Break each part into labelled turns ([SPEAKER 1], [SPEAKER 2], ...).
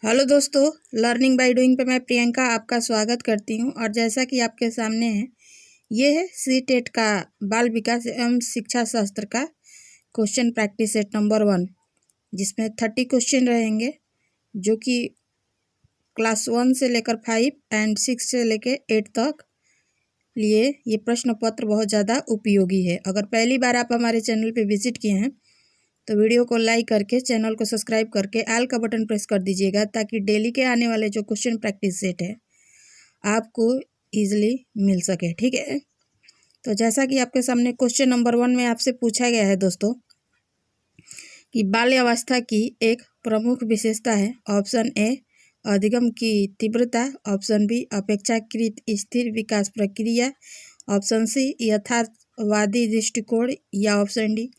[SPEAKER 1] Hello दोस्तों, learning by doing पे मैं प्रियंका आपका स्वागत करती हूं। और जैसा कि आपके सामने है, ये है सी-टेट का बाल विकास एवं शिक्षा शास्त्र का क्वेश्चन प्रैक्टिस सेट नंबर 1, जिसमें 30 क्वेश्चन रहेंगे, जो कि क्लास 1 से लेकर 5 एंड 6 से लेकर 8 तक लिए ये प्रश्न पत्र बहुत ज़्यादा उपयोगी है। अगर पहली बार आप हमारे चैनल पर विजिट किए हैं तो वीडियो को लाइक करके चैनल को सब्सक्राइब करके ऑल का बटन प्रेस कर दीजिएगा, ताकि डेली के आने वाले जो क्वेश्चन प्रैक्टिस सेट है आपको इजीली मिल सके। ठीक है, तो जैसा कि आपके सामने क्वेश्चन नंबर 1 में आपसे पूछा गया है दोस्तों कि बाल्यावस्था की एक प्रमुख विशेषता है। ऑप्शन ए अधिगम की तीव्रता, ऑप्शन बी अपेक्षाकृत स्थिर विकास प्रक्रिया, ऑप्शन सी यथार्थवादी दृष्टिकोण, या ऑप्शन डी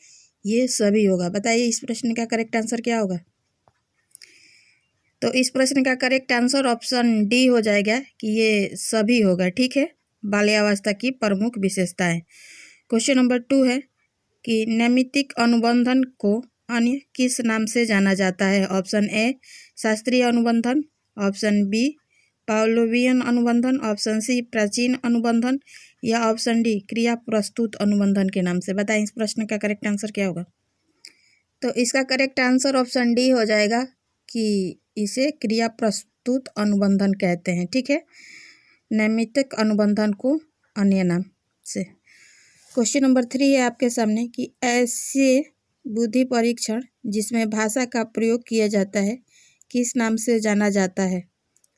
[SPEAKER 1] ये सभी होगा। बताइए इस प्रश्न का करेक्ट आंसर क्या होगा। तो इस प्रश्न का करेक्ट आंसर ऑप्शन डी हो जाएगा कि ये सभी होगा। ठीक है, बाल्यावस्था की प्रमुख विशेषताएं। क्वेश्चन नंबर 2 है कि नैमित्तिक अनुबंधन को अन्य किस नाम से जाना जाता है। ऑप्शन ए शास्त्रीय अनुबंधन, ऑप्शन बी पावलोवियन अनुबंधन, ऑप्शन सी प्राचीन अनुबंधन, या ऑप्शन डी क्रिया प्रस्तुत अनुबंधन के नाम से। बताएं इस प्रश्न का करेक्ट आंसर क्या होगा। तो इसका करेक्ट आंसर ऑप्शन डी हो जाएगा कि इसे क्रिया प्रस्तुत अनुबंधन कहते हैं। ठीक है, नैमित्तिक अनुबंधन को अन्य नाम से। क्वेश्चन नंबर 3 है आपके सामने कि ऐसे बुद्धि परीक्षण जिसमें भाषा का प्रयोग किया जाता है किस नाम से जाना जाता है।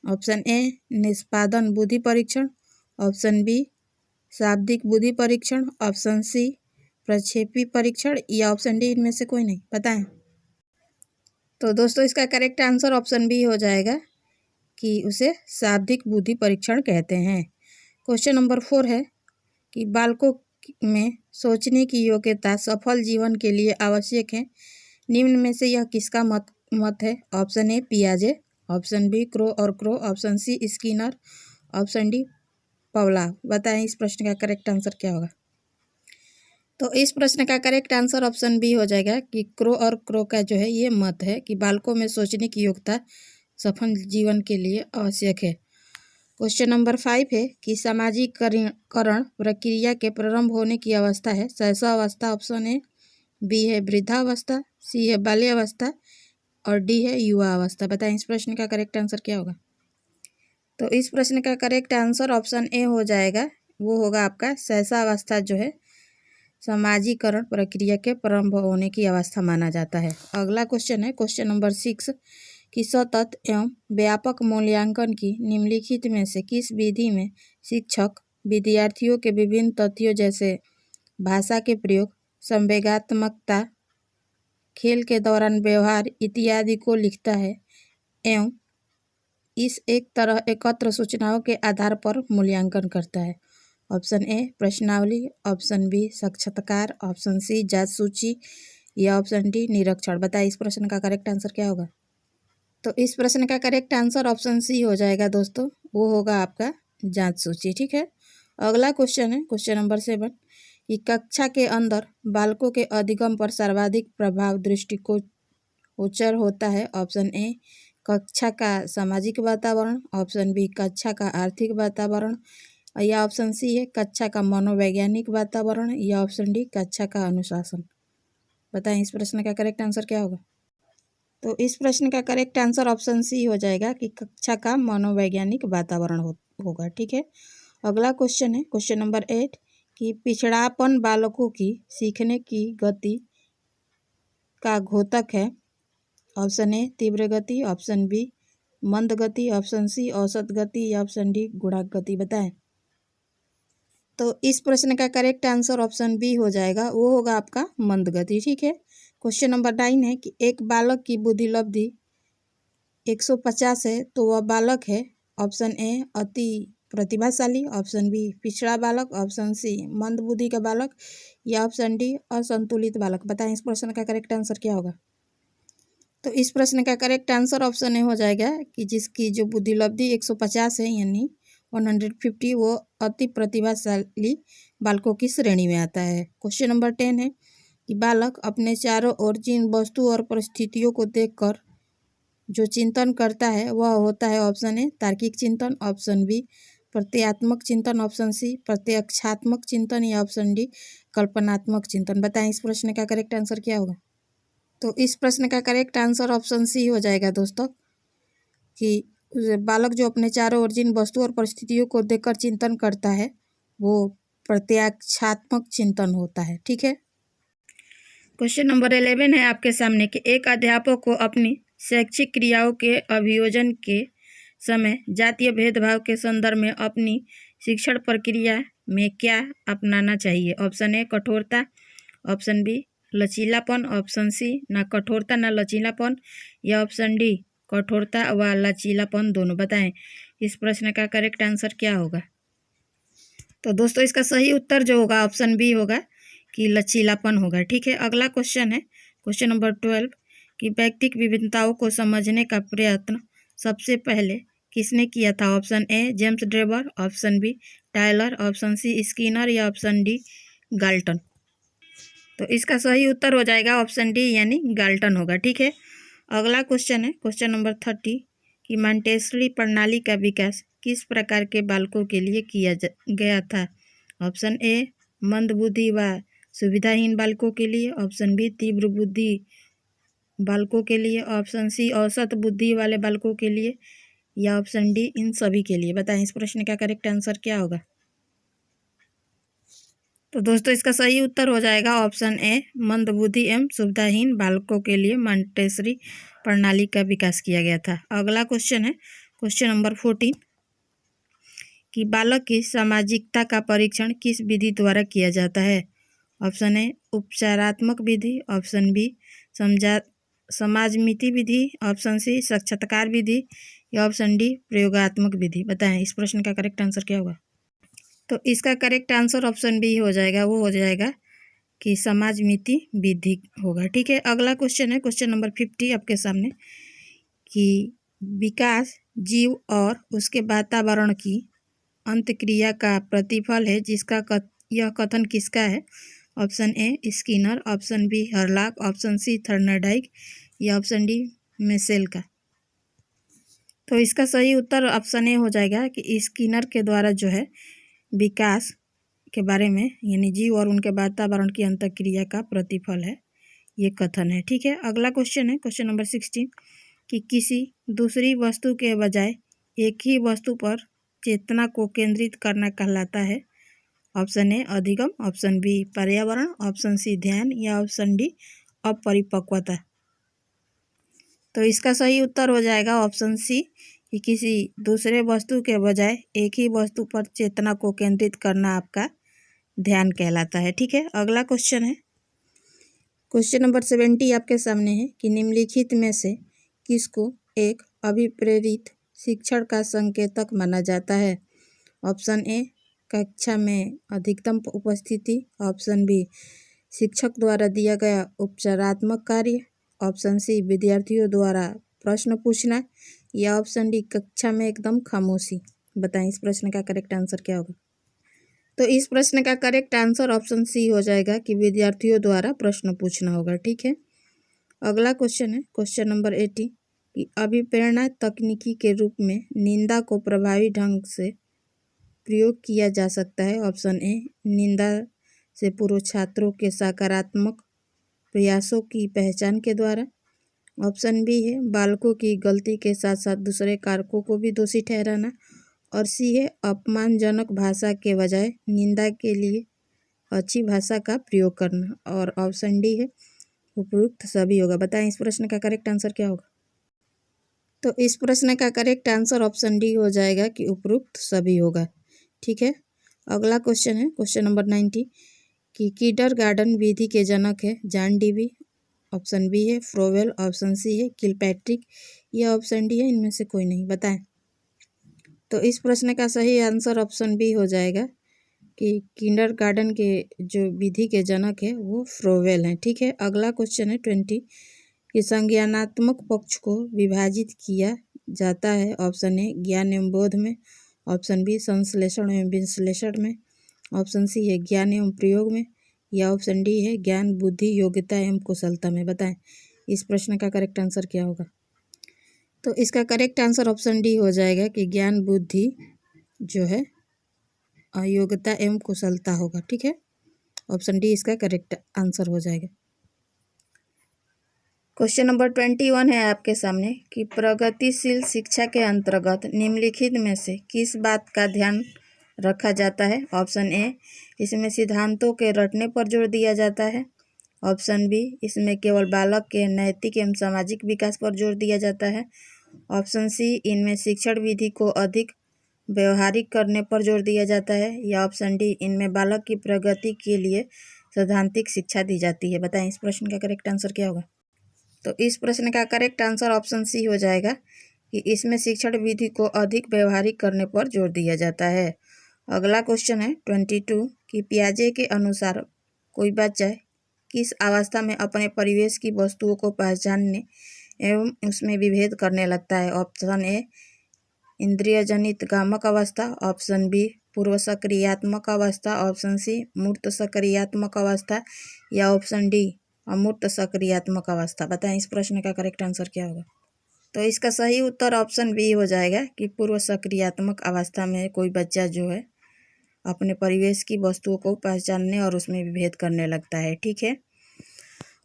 [SPEAKER 1] ऑप्शन ए निष्पादन बुद्धि परीक्षण, ऑप्शन बी शाब्दिक बुद्धि परीक्षण, ऑप्शन सी प्रक्षेपी परीक्षण, या ऑप्शन डी इनमें से कोई नहीं। बताएं। तो दोस्तों इसका करेक्ट आंसर ऑप्शन बी हो जाएगा कि उसे शाब्दिक बुद्धि परीक्षण कहते हैं। क्वेश्चन नंबर 4 है कि बालकों में सोचने की योग्यता सफल जीवन के लिए आवश्यक है। निम्न में से यह किसका मत है। ऑप्शन ए पियाजे, ऑप्शन बी क्रो और Crow, option C Skinner, option D Pavlov. बताएं इस प्रश्न का करेक्ट आंसर क्या होगा। तो इस प्रश्न का करेक्ट आंसर ऑप्शन बी हो जाएगा कि क्रो और क्रो का जो है ये मत है कि बालकों में सोचने की योग्यता सफल जीवन के लिए आवश्यक है। क्वेश्चन नंबर 5 है कि सामाजिकरण प्रक्रिया के प्रारंभ होने की अवस्था है। शैशवावस्था, ऑप्शन ए बी है वृद्धावस्था, सी है बाल्यावस्था, और डी है युवा अवस्था। बताएं इस प्रश्न का करेक्ट आंसर क्या होगा। तो इस प्रश्न का करेक्ट आंसर ऑप्शन ए हो जाएगा, वो होगा आपका शैशवावस्था जो है सामाजिकरण प्रक्रिया के प्रारंभ होने की अवस्था माना जाता है। अगला क्वेश्चन है क्वेश्चन नंबर 6 कि सतत एवं व्यापक मूल्यांकन की निम्नलिखित में से किस विधि में शिक्षक विद्यार्थियों के विभिन्न तथ्यों जैसे भाषा के प्रयोग, संवेगात्मकता, खेल के दौरान व्यवहार इत्यादि को लिखता है एवं इस एक तरह एकत्र सूचनाओं के आधार पर मूल्यांकन करता है। ऑप्शन ए प्रश्नावली, ऑप्शन बी साक्षात्कार, ऑप्शन सी जांच सूची, या ऑप्शन डी निरीक्षण। बताइए इस प्रश्न का करेक्ट आंसर क्या होगा। तो इस प्रश्न का करेक्ट आंसर ऑप्शन सी हो जाएगा दोस्तों, वो होगा आपका जांच सूची। ठीक है, अगला क्वेश्चन है क्वेश्चन नंबर 7 कि कक्षा के अंदर बालकों के अधिगम पर सर्वाधिक प्रभाव दृष्टिगोचर होता है। ऑप्शन ए कक्षा का सामाजिक वातावरण, ऑप्शन बी कक्षा का आर्थिक वातावरण, या ऑप्शन सी है कक्षा का मनोवैज्ञानिक वातावरण, या ऑप्शन डी कक्षा का अनुशासन। बताएं इस प्रश्न का करेक्ट आंसर क्या होगा। तो इस प्रश्न का करेक्ट आंसर ऑप्शन सी हो जाएगा कि कक्षा का मनोवैज्ञानिक वातावरण होगा। ठीक है, अगला क्वेश्चन है क्वेश्चन नंबर 8 कि पिछड़ापन बालकों की सीखने की गति का घोतक है। ऑप्शन ए तीव्र गति, ऑप्शन बी मंद गति, ऑप्शन सी औसत गति, या ऑप्शन डी गुणांक गति। बताएं। तो इस प्रश्न का करेक्ट आंसर ऑप्शन बी हो जाएगा, वो होगा आपका मंद गति। ठीक है, क्वेश्चन नंबर 9 है कि एक बालक की बुद्धि लब्धि 150 है तो वह बालक है। ऑप्शन ए अति प्रतिभाशाली, ऑप्शन बी पिछड़ा बालक, ऑप्शन सी मंद बुद्धि का बालक, या ऑप्शन डी असंतुलित बालक। बताएं इस प्रश्न का करेक्ट आंसर क्या होगा। तो इस प्रश्न का करेक्ट आंसर ऑप्शन ए हो जाएगा कि जिसकी जो बुद्धि लब्धि 150 है यानी 150, वो अति प्रतिभाशाली बालकों की श्रेणी में आता है। क्वेश्चन नंबर 10 है कि बालक अपने चारों ओर जिन वस्तु और परिस्थितियों को देखकर जो चिंतन करता है वह होता है ऑप्शन ए तार्किक चिंतन, ऑप्शन बी प्रत्ययात्मक चिंतन, ऑप्शन सी प्रत्यक्षात्मक चिंतन या ऑप्शन डी कल्पनात्मक चिंतन। बताएं इस प्रश्न का करेक्ट आंसर क्या होगा। तो इस प्रश्न का करेक्ट आंसर ऑप्शन सी हो जाएगा दोस्तों, कि बालक जो अपने चारों ओर जिन वस्तुओं और परिस्थितियों को देखकर चिंतन करता है वो प्रत्यक्षात्मक चिंतन होता है। ठीक है। क्वेश्चन नंबर 11 है आपके सामने कि एक अध्यापक को अपनी शैक्षिक क्रियाओं के अभियोजन के समय जातीय भेदभाव के संदर्भ में अपनी शिक्षण प्रक्रिया में क्या अपनाना चाहिए। ऑप्शन ए कठोरता, ऑप्शन बी लचीलापन, ऑप्शन सी ना कठोरता ना लचीलापन या ऑप्शन डी कठोरता व लचीलापन दोनों। बताएं इस प्रश्न का करेक्ट आंसर क्या होगा। तो दोस्तों इसका सही उत्तर जो होगा ऑप्शन बी होगा कि लचीलापन होगा। ठीक है। अगला क्वेश्चन है क्वेश्चन नंबर 12 कि व्यक्तिक विभिन्नताओं को समझने का प्रयत्न सबसे पहले किसने किया था। Option A James Drever, option B Tyler, option C Skinner या ऑप्शन डी गाल्टन। तो इसका सही उत्तर हो जाएगा ऑप्शन डी यानी गाल्टन होगा। ठीक है। अगला क्वेश्चन है क्वेश्चन नंबर 30 कि मॉन्टेसरी प्रणाली का विकास किस प्रकार के बालकों के लिए किया गया था। ऑप्शन ए मंदबुद्धि व सुविधाहीन बालकों के लिए, ऑप्शन बी तीव्र बुद्धि बालकों के लिए, ऑप्शन सी औसत बुद्धि वाले बालकों के लिए या ऑप्शन डी इन सभी के लिए। बताएं इस प्रश्न का करेक्ट आंसर क्या होगा। तो दोस्तों इसका सही उत्तर हो जाएगा ऑप्शन ए मंदबुद्धि एवं सुविधाहीन बालकों के लिए मॉन्टेसरी प्रणाली का विकास किया गया था। अगला क्वेश्चन है क्वेश्चन नंबर 14 कि बालक की सामाजिकता का परीक्षण किस विधि द्वारा किया जाता है। ऑप्शन ए उपचारात्मक विधि, ऑप्शन बी समाजमिति विधि, ऑप्शन सी साक्षात्कार विधि या ऑप्शन डी प्रयोगात्मक विधि। बताएं इस प्रश्न का करेक्ट आंसर क्या होगा। तो इसका करेक्ट आंसर ऑप्शन बी हो जाएगा, वो हो जाएगा कि समाजमिति विधि होगा। ठीक है। अगला क्वेश्चन है क्वेश्चन नंबर 50 आपके सामने कि विकास जीव और उसके वातावरण की अंतक्रिया का प्रतिफल है जिसका यह कथन किसका है। Option A Skinner, option B Hurlock, option C Thorndike या ऑप्शन डी मेसेल का। तो इसका सही उत्तर ऑप्शन ए हो जाएगा कि स्किनर के द्वारा जो है विकास के बारे में यानी जीव और उनके वातावरण की अंतक्रिया का प्रतिफल है, ये कथन है। ठीक है। अगला क्वेश्चन है क्वेश्चन नंबर 16 कि किसी दूसरी वस्तु के बजाय एक ही वस्तु पर चेतना को केंद्रित करना कहलाता है। ऑप्शन ए अधिगम, ऑप्शन बी पर्यावरण, ऑप्शन सी ध्यान या ऑप्शन डी अपरिपक्वता। तो इसका सही उत्तर हो जाएगा ऑप्शन सी कि किसी दूसरे वस्तु के बजाय एक ही वस्तु पर चेतना को केंद्रित करना आपका ध्यान कहलाता है। ठीक है। अगला क्वेश्चन है क्वेश्चन नंबर 70 आपके सामने है कि निम्नलिखित में से किसको एक अभिप्रेरित शिक्षण का संकेतक माना जाता है। ऑप्शन ए कक्षा में अधिकतम उपस्थिति, ऑप्शन बी शिक्षक द्वारा दिया गया उपचारात्मक कार्य, ऑप्शन सी विद्यार्थियों द्वारा प्रश्न पूछना या ऑप्शन डी कक्षा में एकदम खामोशी। बताएं इस प्रश्न का करेक्ट आंसर क्या होगा। तो इस प्रश्न का करेक्ट आंसर ऑप्शन सी हो जाएगा कि विद्यार्थियों द्वारा प्रश्न पूछना होगा। ठीक है। अगला क्वेश्चन है क्वेश्चन नंबर 80 कि अभिप्रेरणा तकनीकी के रूप में निंदा को प्रभावी ढंग से प्रयोग किया जा सकता है। ऑप्शन ए निंदा से पूर्व छात्रों के सकारात्मक प्रयासों की पहचान के द्वारा, ऑप्शन बी है बालकों की गलती के साथ साथ दूसरे कारकों को भी दोषी ठहराना, और सी है अपमानजनक भाषा के बजाय निंदा के लिए अच्छी भाषा का प्रयोग करना, और ऑप्शन डी है उपयुक्त सभी होगा। बताएं इस प्रश्न का करेक्ट आंसर क्या होगा। तो इस प्रश्न का करेक्ट आंसर ऑप्शन डी हो जाएगा कि उपयुक्त सभी होगा। ठीक है। अगला क्वेश्चन है क्वेश्चन नंबर 90 कि किंडरगार्टन विधि के जनक है जॉन डीवी, ऑप्शन बी है फ्रोवेल, ऑप्शन सी है किलपैट्रिक या ऑप्शन डी है इनमें से कोई नहीं। बताएं। तो इस प्रश्न का सही आंसर ऑप्शन बी हो जाएगा कि किंडरगार्टन के जो विधि के जनक है वो फ्रोवेल हैं। ठीक है। अगला क्वेश्चन है 20 कि संज्ञानात्मक पक्ष को विभाजित किया जाता है। ऑप्शन ए ज्ञान एवं बोध में, ऑप्शन बी संश्लेषण एवं विश्लेषण में, ऑप्शन सी है ज्ञान एवं प्रयोग में या ऑप्शन डी है ज्ञान बुद्धि योग्यता एवं कुशलता में। बताएं इस प्रश्न का करेक्ट आंसर क्या होगा। तो इसका करेक्ट आंसर ऑप्शन डी हो जाएगा कि ज्ञान बुद्धि जो है योग्यता एवं कुशलता होगा। ठीक है, ऑप्शन डी इसका करेक्ट आंसर हो जाएगा। क्वेश्चन नंबर 21 है आपके सामने कि प्रगतिशील शिक्षा के अंतर्गत निम्नलिखित में से किस बात का ध्यान रखा जाता है। ऑप्शन ए, इसमें सिद्धांतों के रटने पर जोर दिया जाता है। ऑप्शन बी, इसमें केवल बालक के नैतिक एवं सामाजिक विकास पर जोर दिया जाता है। ऑप्शन सी, इनमें शिक्षण विधि को अधिक व्यवहारिक करने पर जोर दिया जाता है। या ऑप्शन डी, इनमें बालक की प्रगति के लिए सैद्धांतिक शिक्षा दी जाती है। बताएं इस प्रश्न का करेक्ट आंसर क्या होगा। तो इस प्रश्न का करेक्ट आंसर ऑप्शन सी हो जाएगा कि इसमें शिक्षण विधि को अधिक व्यवहारिक करने पर जोर दिया जाता है। अगला क्वेश्चन है 22 कि पियाजे के अनुसार कोई बच्चा किस अवस्था में अपने परिवेश की वस्तुओं को पहचानने एवं उसमें विभेद करने लगता है। ऑप्शन ए, इंद्रिय जनित गामक अवस्था। ऑप्शन बी, पूर्व सक्रियात्मक अवस्था। ऑप्शन सी, मूर्त सक्रियात्मक अवस्था। या ऑप्शन डी, अमूर्त सक्रियात्मक अवस्था। बताएं इस प्रश्न का करेक्ट आंसर क्या होगा। तो इसका सही उत्तर ऑप्शन बी हो जाएगा कि पूर्व सक्रियात्मक अवस्था में कोई बच्चा जो है अपने परिवेश की वस्तुओं को पहचानने और उसमें विभेद करने लगता है। ठीक है,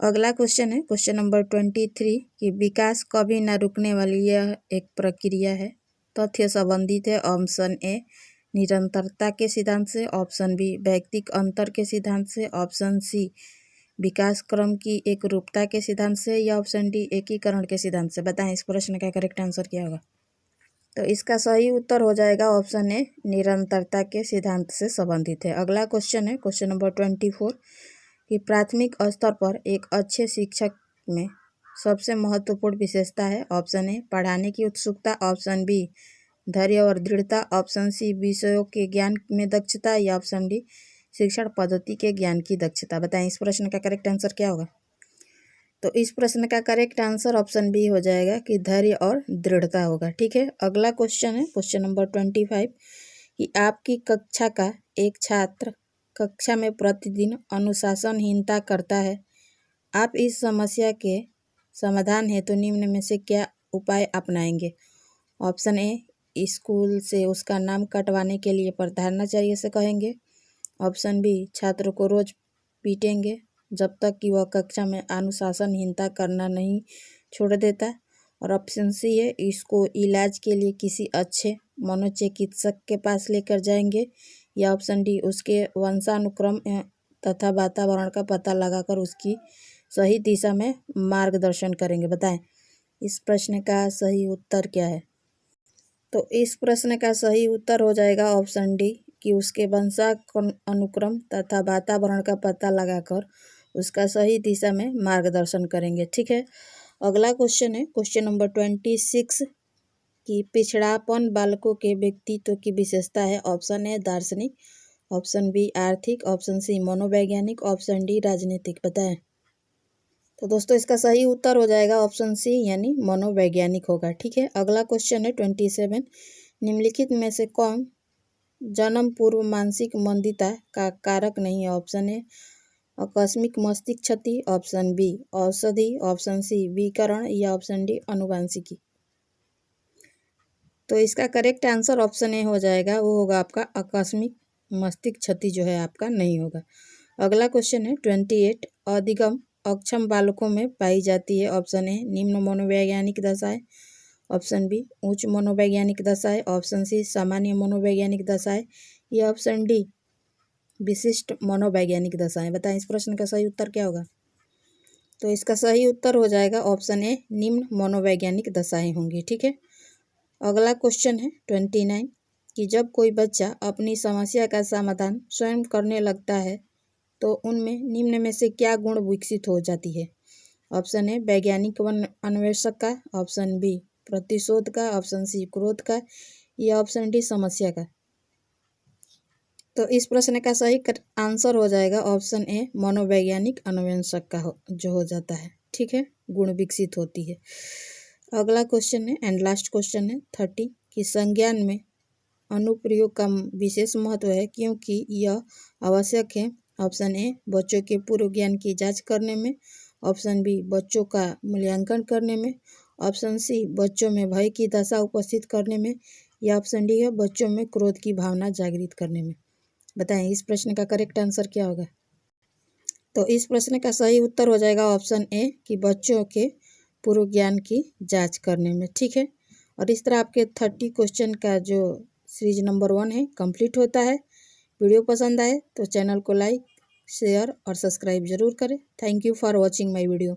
[SPEAKER 1] अगला क्वेश्चन है क्वेश्चन नंबर 23 कि विकास कभी न रुकने वाली यह एक प्रक्रिया है। तथ्य संबंधित है। ऑप्शन ए, निरंतरता के सिद्धांत से। ऑप्शन बी, व्यक्तिक अंतर के सिद्धांत से। ऑप्शन सी, विकास क्रम की एक रूपता के सिद्धांत से। या ऑप्शन डी, एकीकरण के सिद्धांत से। बताएं इस प्रश्न का करेक्ट आंसर क्या होगा। तो इसका सही उत्तर हो जाएगा ऑप्शन ए, निरंतरता के सिद्धांत से संबंधित है। अगला क्वेश्चन है क्वेश्चन नंबर 24 कि प्राथमिक स्तर पर एक अच्छे शिक्षक में सबसे महत्वपूर्ण विशेषता है। ऑप्शन ए, पढ़ाने की उत्सुकता। ऑप्शन बी, धैर्य और दृढ़ता। ऑप्शन सी, विषयों के ज्ञान में दक्षता। या ऑप्शन डी, शिक्षण पद्धति के ज्ञान की दक्षता। बताएं इस प्रश्न का करेक्ट आंसर क्या होगा। तो इस प्रश्न का करेक्ट आंसर ऑप्शन बी हो जाएगा कि धैर्य और दृढ़ता होगा। ठीक है, अगला क्वेश्चन है क्वेश्चन नंबर 25 कि आपकी कक्षा का एक छात्र कक्षा में प्रतिदिन अनुशासनहीनता करता है। आप इस समस्या के समाधान हेतु निम्न में से क्या उपाय अपनाएंगे। ऑप्शन ए, स्कूल से उसका नाम कटवाने के लिए प्रधानाचार्य से कहेंगे। ऑप्शन बी, छात्र को रोज पीटेंगे जब तक कि वह कक्षा में अनुशासनहीनता करना नहीं छोड़ देता। और ऑप्शन सी है, इसको इलाज के लिए किसी अच्छे मनोचिकित्सक के पास लेकर जाएंगे। या ऑप्शन डी, उसके वंशानुक्रम तथा वातावरण का पता लगाकर उसकी सही दिशा में मार्गदर्शन करेंगे। बताएं इस प्रश्न का सही उत्तर क्या है। तो इस प्रश्न का सही उत्तर हो जाएगा ऑप्शन डी कि उसके वंशानुक्रम तथा वातावरण का पता लगाकर उसका सही दिशा में मार्गदर्शन करेंगे। ठीक है, अगला क्वेश्चन है क्वेश्चन नंबर 26 कि पिछड़ापन बालकों के व्यक्तित्व की विशेषता है। ऑप्शन ए, दार्शनिक। ऑप्शन बी, आर्थिक। ऑप्शन सी, मनोवैज्ञानिक। ऑप्शन डी, राजनीतिक। बताएं। तो दोस्तों इसका सही उत्तर हो जाएगा ऑप्शन सी यानी मनोवैज्ञानिक होगा। ठीक है, अगला क्वेश्चन है 27 निम्नलिखित में से कौन जन्म पूर्व मानसिक मंदिता का कारक नहीं है। ऑप्शन ए, आकस्मिक मस्तिष्क क्षति। ऑप्शन बी, औषधि। ऑप्शन सी, विकिरण। या ऑप्शन डी, आनुवंशिकी। तो इसका करेक्ट आंसर ऑप्शन ए हो जाएगा, वो होगा आपका आकस्मिक मस्तिष्क क्षति जो है आपका नहीं होगा। अगला क्वेश्चन है 28 अधिगम अक्षम बालकों में पाई जाती है। ऑप्शन ए, निम्न मनोवैज्ञानिक दशाएं। ऑप्शन बी, उच्च मनोवैज्ञानिक दशाएं। ऑप्शन सी, सामान्य मनोवैज्ञानिक दशाएं। या ऑप्शन डी, विशिष्ट मनोवैज्ञानिक दशाएं। बताएं इस प्रश्न का सही उत्तर क्या होगा। तो इसका सही उत्तर हो जाएगा ऑप्शन ए, निम्न मनोवैज्ञानिक दशाएं होंगी। ठीक है, अगला क्वेश्चन है 29 कि जब कोई बच्चा अपनी समस्या का समाधान स्वयं करने लगता है तो उनमें निम्न में से क्या गुण विकसित हो जाती है। ऑप्शन ए, वैज्ञानिक अन्वेषक का। ऑप्शन बी, प्रतिशोध का। ऑप्शन सी, क्रोध का। या ऑप्शन डी, समस्या का। तो इस प्रश्न का सही आंसर हो जाएगा ऑप्शन ए, मनोवैज्ञानिक अन्वेषक का जो हो जाता है। ठीक है, गुण विकसित होती है। अगला क्वेश्चन है एंड लास्ट क्वेश्चन है 30 कि संज्ञान में अनुप्रयोग का विशेष महत्व है क्योंकि यह आवश्यक है। ऑप्शन ए, बच्चों के पूर्व ज्ञान की जांच करने में। ऑप्शन बी, बच्चों का मूल्यांकन करने में। ऑप्शन सी बच्चों में भय की दशा उपस्थित करने में, या ऑप्शन डी है बच्चों में क्रोध की भावना जागृत करने में। बताएं इस प्रश्न का करेक्ट आंसर क्या होगा। तो इस प्रश्न का सही उत्तर हो जाएगा ऑप्शन ए कि बच्चों के पूर्व ज्ञान की जांच करने में। ठीक है, और इस तरह आपके 30 क्वेश्चन का जो सीरीज नंबर 1 है कंप्लीट होता है। वीडियो पसंद आए तो चैनल को लाइक, शेयर और सब्सक्राइब जरूर करें। Thank you for watching my video.